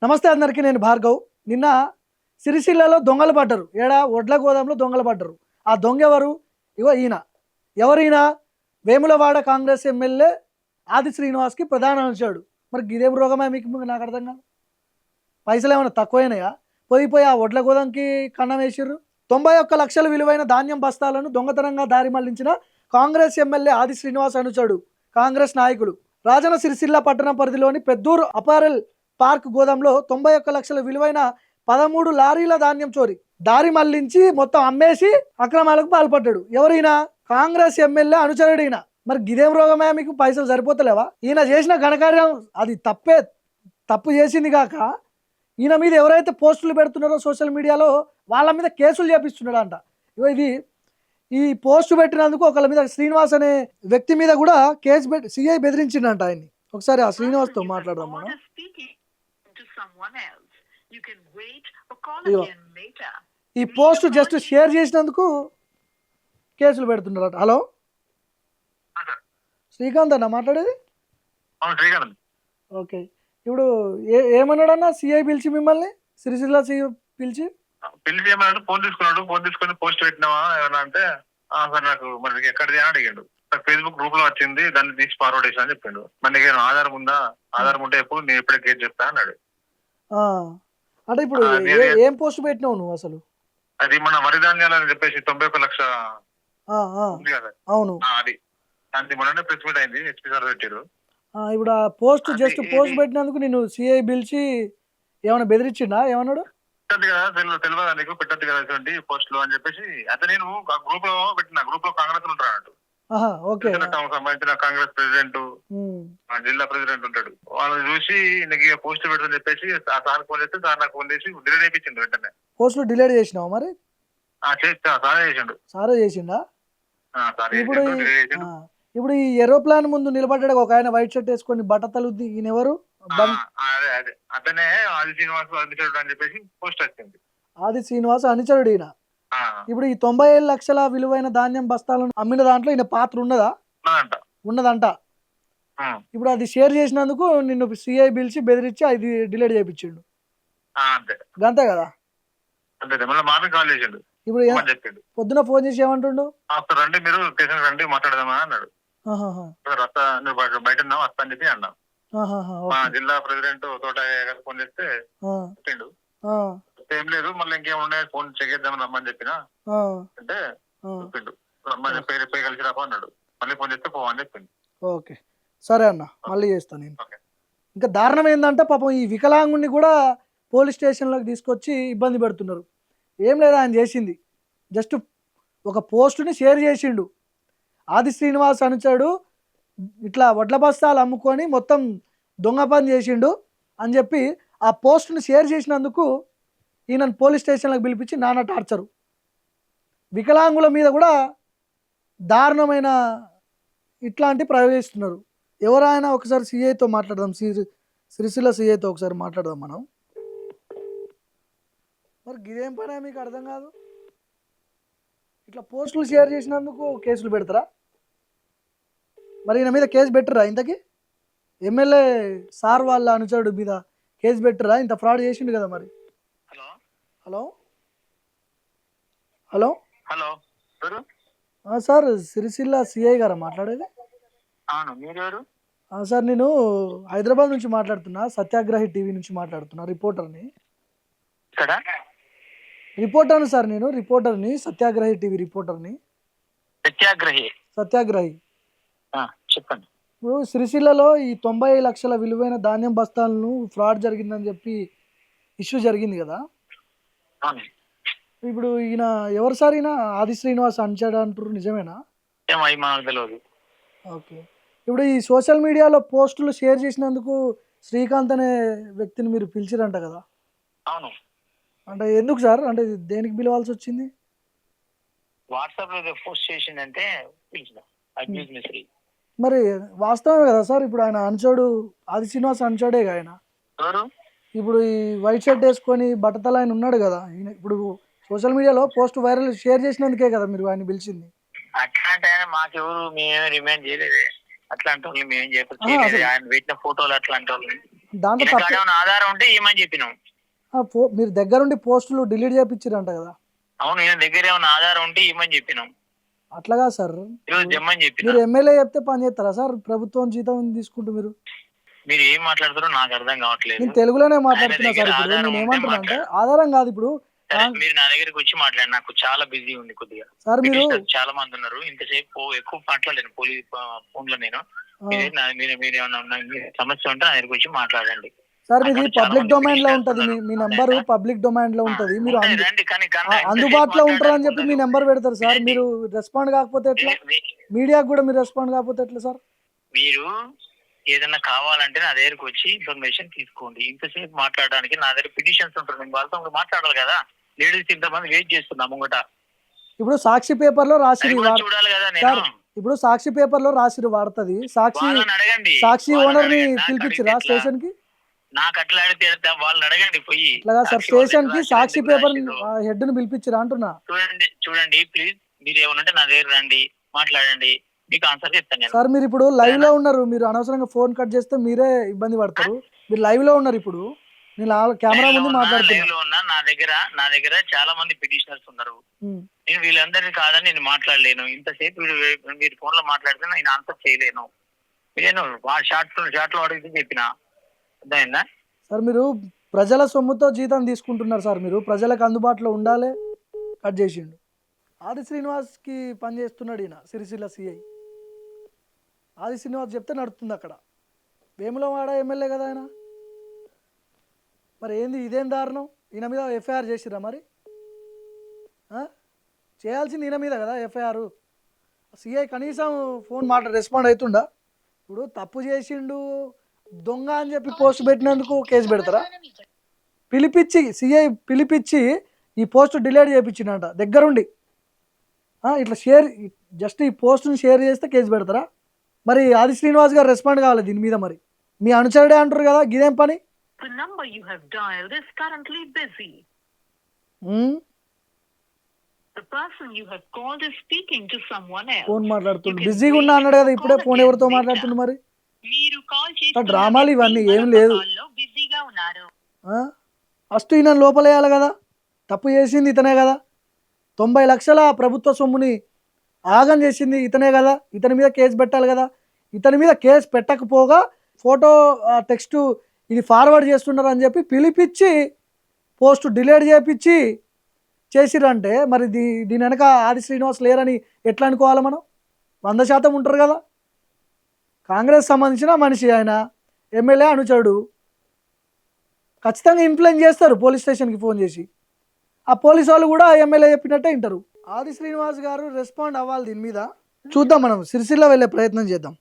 నమస్తే అందరికీ, నేను భార్గవ్. నిన్న సిరిసిల్లలో దొంగలు పడ్డారు. ఒడ్ల గోదాంలో దొంగలు పడ్డారు. ఆ దొంగ ఎవరు? ఇగో ఈయన. ఎవరైనా వేములవాడ కాంగ్రెస్ ఎమ్మెల్యే ఆది శ్రీనివాస్కి ప్రధాన అనుచరుడు. మరి గిదేం రోగమే మీకు? నాకు అర్థం కాదు. పైసలు ఏమైనా తక్కువైనాయా? పోయి ఆ ఒడ్ల గోదాంకి కన్నం వేసిర్రు. 91 లక్షల విలువైన ధాన్యం బస్తాలను దొంగతనంగా దారి మళ్లించిన కాంగ్రెస్ ఎమ్మెల్యే ఆది శ్రీనివాస్ అనుచరుడు కాంగ్రెస్ నాయకులు రాజన్న సిరిసిల్ల పట్టణ పరిధిలోని పెద్దూరు అపారెల్ పార్క్ గోదాంలో 91 లక్షల విలువైన 13 లారీల ధాన్యం చోరీ దారి మళ్లించి మొత్తం అమ్మేసి అక్రమాలకు పాల్పడ్డాడు. ఎవరైనా కాంగ్రెస్ ఎమ్మెల్యే అనుచరుడు ఈయన. మరి గిదేం రోగమే మీకు? పైసలు సరిపోతలేవా? ఈయన చేసిన ఘనకార్యం అది తప్పు చేసింది కాక ఈయన మీద ఎవరైతే పోస్టులు పెడుతున్నారో సోషల్ మీడియాలో వాళ్ళ మీద కేసులు చేపిస్తున్నాడు అంట. ఇది ఈ పోస్టు పెట్టినందుకు ఒకళ్ళ మీద శ్రీనివాస్ అనే వ్యక్తి మీద కూడా కేసు పెట్టి సిఐ బెదిరించిండంట ఆయన్ని. ఒకసారి ఆ శ్రీనివాస్తో మాట్లాడదాం మనం. ఈ పోస్ట్ జస్ట్ షేర్ చేసినందుకు కేసులు పెడుతున్నారట. హలో, శ్రీకాంత్ అన్న మాట్లాడేది? ఓకే, ఇప్పుడు ఏమన్నాడన్నా సిఐ పిలిచి మిమ్మల్ని? సిరిసిల్ల సిఐ పిలిచి ఏమన్నాడు? ఫోన్ తీసుకున్నాడు. ఫోన్ తీసుకొని పోస్ట్ పెట్టినావా ఏమన్నా అంటే సార్ నాకు మరి ఎక్కడిది అని అడిగాడు. నాకు ఫేస్బుక్ గ్రూప్ లో వచ్చింది, దాన్ని తీసి ఫార్వర్డ్ చేసిన అని చెప్పిండు. మరి నీకు ఆధారం ఉందా? ఆధారం ఉంటే ఎప్పుడు నేను ఎప్పుడే కేసు చెప్తా అన్నాడు. అంటే ఇప్పుడు ఏం పోస్ట్ పెట్టినావు నువ్వు అసలు? అది మన వరి ధాన్యాలు అని చెప్పేసి 91 లక్ష ఉంది కదా, అవును. అది దానికి మొన్ననే ప్రెస్ మీట్ అయింది, ఎస్పీ సార్ పెట్టారు. ఇప్పుడు ఆ పోస్ట్ జస్ట్ పోస్ట్ పెట్టినందుకు నేను సిఐ పిలిచి ఏమైనా బెదిరించిండా? ఏమన్నాడు? పెట్టద్దు కదా, తెలియదా నీకు? పెట్టద్దు కదా ఇటువంటి పోస్టులు అని చెప్పేసి అయితే నేను గ్రూప్ లో పెట్టిన. గ్రూప్ లో కాంగ్రెస్ ఉంటాడు అన్నట్టు. సంబంధించిన కాంగ్రెస్ ప్రెసిడెంట్, జిల్లా ప్రెసిడెంట్ ఉంటాడు. వాళ్ళని చూసి నీకు పోస్ట్ పెడతాని చెప్పేసి ఆ సార్ ఫోన్ చేస్తే సార్ నాకు ఫోన్ చేసి డిలీట్ చేయించిండు. వెంటనే పోస్టులు డిలీట్ చేసినావు? మరి సారే చేసిండు. సారే చేసిండా? ఇప్పుడు ఈ ఏరోప్లాన్ ముందు నిలబడ్డాడు ఒక ఆయన, వైట్ షర్ట్ వేసుకొని బట్టతలు. ఈయన ఎవరు? అతనే ఆది శ్రీనివాస్ అనుచరుడు అని చెప్పేసి పోస్ట్ వచ్చింది. ఆది శ్రీనివాస్ అనుచరుడు ఈయన. ఇప్పుడు ఈ 97 లక్షల విలువైన ధాన్యం బస్తాలను అమ్మిన దాంట్లో ఈయన పాత్ర ఉన్నదా? ఉన్నదంట. ఇప్పుడు అది షేర్ చేసినందుకు నిన్ను సిఐ పిలిచి బెదిరించి అది డిలీట్ చేయించిండు. అంతే కదా? ఇప్పుడు పొద్దున ఫోన్ చేసి ఏమంటుండు? రండి మీరు స్టేషన్ రండి మాట్లాడదామా అన్నాడు. బయట వస్తా అని చెప్పి అన్నా. మా జిల్లా ప్రెసిడెంట్ తోట ఫోన్ చేస్తే చెప్పిండు, ఏం లేదు మళ్ళీ ఇంకేమున్నాయి ఫోన్ చెక్ చేద్దామని రమ్మని చెప్పినా అంటే చెప్పిండు. రమ్మని పోయి కలిసి రాపా అన్నాడు. మళ్ళీ ఫోన్ చేస్తే పోవని చెప్పిండు. ఓకే సరే అన్న, మళ్ళీ చేస్తాను నేను. ఇంకా దారుణం ఏంటంటే పాపం ఈ వికలాంగుని కూడా పోలీస్ స్టేషన్లోకి తీసుకొచ్చి ఇబ్బంది పెడుతున్నారు. ఏం లేదు, ఆయన చేసింది జస్ట్ ఒక పోస్టుని షేర్ చేసిండు. ఆది శ్రీనివాస్ అనుచరుడు ఇట్లా వడ్ల బస్తాలు అమ్ముకొని మొత్తం దొంగ పని చేసిండు అని చెప్పి ఆ పోస్టుని షేర్ చేసినందుకు ఈయనను పోలీస్ స్టేషన్లకు పిలిపించి నానా టార్చరు. వికలాంగుల మీద కూడా దారుణమైన ఇట్లాంటి ప్రయోగిస్తున్నారు. ఎవరైనా ఒకసారి సిఐతో మాట్లాడదాం, సిరిసిల్ల సిఐతో ఒకసారి మాట్లాడదాం మనం. మరి ఇదేం పని మీకు అర్థం కాదు? ఇట్లా పోస్టులు షేర్ చేసినందుకు కేసులు పెడతారా? మరి ఈయన మీద కేసు పెట్టరా? ఇంతకీ ఎమ్మెల్యే సార్ వాళ్ళ అనుచరుడు మీద కేసు పెట్టరా? ఇంత ఫ్రాడ్ చేసిండు కదా. మరి hello hello hello sir, Sircilla CI గారా మాట్లాడేది? సార్, నేను హైదరాబాద్ నుంచి మాట్లాడుతున్నా, సత్యాగ్రహి టీవీ నుంచి మాట్లాడుతున్నా, రిపోర్టర్ని సార్. నేను రిపోర్టర్ని, సత్యాగ్రహి టీవీ రిపోర్టర్ని. సత్యాగ్రహి చెప్పండి. ఇప్పుడు సిరిసిల్లలో ఈ 90 లక్షల విలువైన ధాన్యం బస్తాలను ఫ్రాడ్ జరిగిందని చెప్పి ఇష్యూ జరిగింది కదా. ఇప్పుడు ఈయన ఎవరు సార్? ఈయన ఆది శ్రీనివాస్ అనుచరుడు అంటారు, నిజమేనా? ఓకే, ఇప్పుడు ఈ సోషల్ మీడియాలో పోస్టులు షేర్ చేసినందుకు శ్రీకాంత్ అనే వ్యక్తిని మీరు పిలిచిరంట కదా. అవును. అంటే ఎందుకు సార్? అంటే దేనికి పిలవాల్సి వచ్చింది? వాట్సాప్ లో పోస్ట్ చేసిందంటే మరి వాస్తవమే కదా సార్. ఇప్పుడు ఆయన అనుచరుడు ఆది శ్రీనివాస్ అనుచరుడే ఆయన. ఇప్పుడు ఈ వైట్ షర్ట్ వేసుకొని బట్టతల ఆయన ఉన్నాడు కదా, ఇప్పుడు సోషల్ మీడియాలో పోస్ట్ వైరల్ షేర్ చేసినందుకే కదా మీరు ఆయన పిలిచింది. అట్లాంటి ఆయన మాకెవరు మేమేమి రిమైండ్ చేయలేదు. అట్లాంటి వాళ్ళు మేమేం చెప్పలేదు. ఆయన పెట్టిన ఫోటోలు అట్లాంటి వాళ్ళు దాంట్లో ఈయన కాడ ఏమైనా ఆధారం ఉంటే ఏమని చెప్పినాం. మీరు దగ్గరుండి పోస్టులు డిలీట్ చేయించారంట కదా. అవును, ఈయన దగ్గర ఏమైనా ఆధారం ఉంటే ఏమని చెప్పినాం. అట్లాగా సార్, ఈరోజు తెమ్మని చెప్పిన. మీరు ఎమ్మెల్యే చెప్తే పని చేస్తారా సార్? ప్రభుత్వం జీతం తీసుకుంటూ మీరు ఏం మాట్లాడుతారో నాకు అర్థం కావట్లేదు. నేను తెలుగులోనే మాట్లాడుతున్నా సార్. ఇప్పుడు నేను ఏమంటున్నా అంటే ఆధారం కాదు. ఇప్పుడు మీరు నా దగ్గరికి వచ్చి మాట్లాడి, నాకు చాలా బిజీ ఉంది కొద్దిగా సార్. మీరు చాలా మంది ఉన్నారు, ఇంతసేపు ఎక్కువ మాట్లాడలేను పోలీస్ ఫోన్ లో. నేను మీరు ఏమన్నా సమస్య ఉంటే నా దగ్గరికి వచ్చి మాట్లాడండి సార్. మీది పబ్లిక్ డొమైన్ లో ఉంటది, మీ నెంబర్ పబ్లిక్ డొమైన్ లో ఉంటది. మీరు అందుబాటులో ఉంటారని చెప్పి మీ నెంబర్ పెడతారు సార్. మీరు రెస్పాండ్ కాకపోతే ఎట్లా? మీడియాకు కూడా మీరు రెస్పాండ్ కాకపోతే ఎట్లా సార్? మీరు ఏదైనా కావాలంటే నా దగ్గరకు వచ్చి ఇన్ఫర్మేషన్ తీసుకోండి. ఇంతసేపు మాట్లాడడానికి నా దగ్గర పిటిషన్స్ ఉంటుంది, నేను వాళ్ళతో మాట్లాడాలి కదా. లేడీస్ ఇంతమంది వెయిట్ చేస్తున్నా ముంగట. ఇప్పుడు సాక్షి పేపర్ లో రాసి చూడాలి కదా నేను. ఇప్పుడు సాక్షి పేపర్ లో రాసిరు వాడుతుంది. అడగండి, సాక్షి ఓనర్ ని పిలిపించిరా స్టేషన్ కి? నాకు అట్లా అడిగితే వాళ్ళని అడగండి పోయి. అట్లాగా సార్, స్టేషన్ కి సాక్షి పేపర్ హెడ్ ని పిలిపించిరా అంటున్నా. చూడండి ప్లీజ్, మీరు ఏమన్నా నా దగ్గర రండి, మాట్లాడండి, మీకు ఆన్సర్ చెప్తాను సార్. మీరు ఇప్పుడు లైవ్ లో ఉన్నారు, మీరు అనవసరంగా ఫోన్ కట్ చేస్తే మీరే ఇబ్బంది పడతారు. మీరు లైవ్ లో ఉన్నారు, ఇప్పుడు నేను కెమెరా ముందు మాట్లాడుతున్నా. నా దగ్గర చాలా మంది పిటిషనర్స్ ఉన్నారు. నేను వీళ్ళందరినీ కాదని నేను మాట్లాడలేను. ఇంతసేపు మీరు ఫోన్ లో మాట్లాడితే నేను ఆన్సర్ చేయలేను. నేను షార్ట్ లో అడిగితే చెప్పిన అర్థమైందా సార్? మీరు ప్రజల సొమ్ముతో జీతం తీసుకుంటున్నారు సార్. మీరు ప్రజలకు అందుబాటులో ఉండాలి. కట్ చేసిండు. ఆది శ్రీనివాస్ కి పని చేస్తున్నాడు ఈయన, సిరిసిల్ల సిఐ ఆది శ్రీనివాస్ చెప్తే నడుస్తుంది అక్కడ. వేములవాడ ఎమ్మెల్యే కదా ఆయన. మరి ఏంది ఇదేం దారుణం? ఈయన మీద ఎఫ్ఐఆర్ చేసిరా మరి? చేయాల్సింది ఈయన మీద కదా ఎఫ్ఐఆర్. సిఐ కనీసం ఫోన్ రెస్పాండ్ అవుతుండా? ఇప్పుడు తప్పు చేసిండు, దొంగ అని చెప్పి పోస్ట్ పెట్టినందుకు కేసు పెడతారా? సిఐ పిలిపించి ఈ పోస్ట్ డిలీట్ చేయించిందంట దగ్గరుండి. ఇట్లా జస్ట్ ఈ పోస్ట్ని షేర్ చేస్తే కేసు పెడతారా? మరి ఆది శ్రీనివాస్ గారు రెస్పాండ్ కావాలి దీని మీద. మరి మీ అనుచరుడే అంటారు కదా, గిదేం పని? The number you have dialed is currently busy. The person you have called is speaking to someone else. Phone మాట్లాడుతుండు, బిజీగా ఉన్నా అన్నాడు కదా. ఇప్పుడే ఫోన్ ఎవరితో మాట్లాడుతుండు మరి? మీరు కాల్ చేస్తున్న డ్రామాలు ఇవన్నీ ఏం లేదు. బిజీగా ఉన్నారు. ఫస్ట్ ఈయన లోపలేయాలి కదా. తప్పు చేసింది ఇతనే కదా. 90 లక్షల ప్రభుత్వ సొమ్ముని ఆగం చేసింది ఇతనే కదా. ఇతని మీద కేసు పెట్టాలి కదా. ఇతని మీద కేసు పెట్టకపోగా ఫోటో టెక్స్ట్ ఇది ఫార్వర్డ్ చేస్తున్నారు అని చెప్పి పిలిపించి పోస్ట్ డిలీట్ చేయించి చేసిరంటే మరి దీని వెనక ఆది శ్రీనివాస్ లేరని ఎట్లా అనుకోవాలి మనం? 100% ఉంటారు కదా. కాంగ్రెస్ సంబంధించిన మనిషి ఆయన, ఎమ్మెల్యే అనుచరుడు. ఖచ్చితంగా ఇన్ఫ్లుయెన్స్ చేస్తారు పోలీస్ స్టేషన్కి ఫోన్ చేసి. ఆ పోలీసు వాళ్ళు కూడా ఎమ్మెల్యే చెప్పినట్టే వింటారు. ఆది శ్రీనివాస్ గారు రెస్పాండ్ అవ్వాలి దీని మీద. చూద్దాం, మనం సిరిసిల్ల వెళ్ళే ప్రయత్నం చేద్దాం.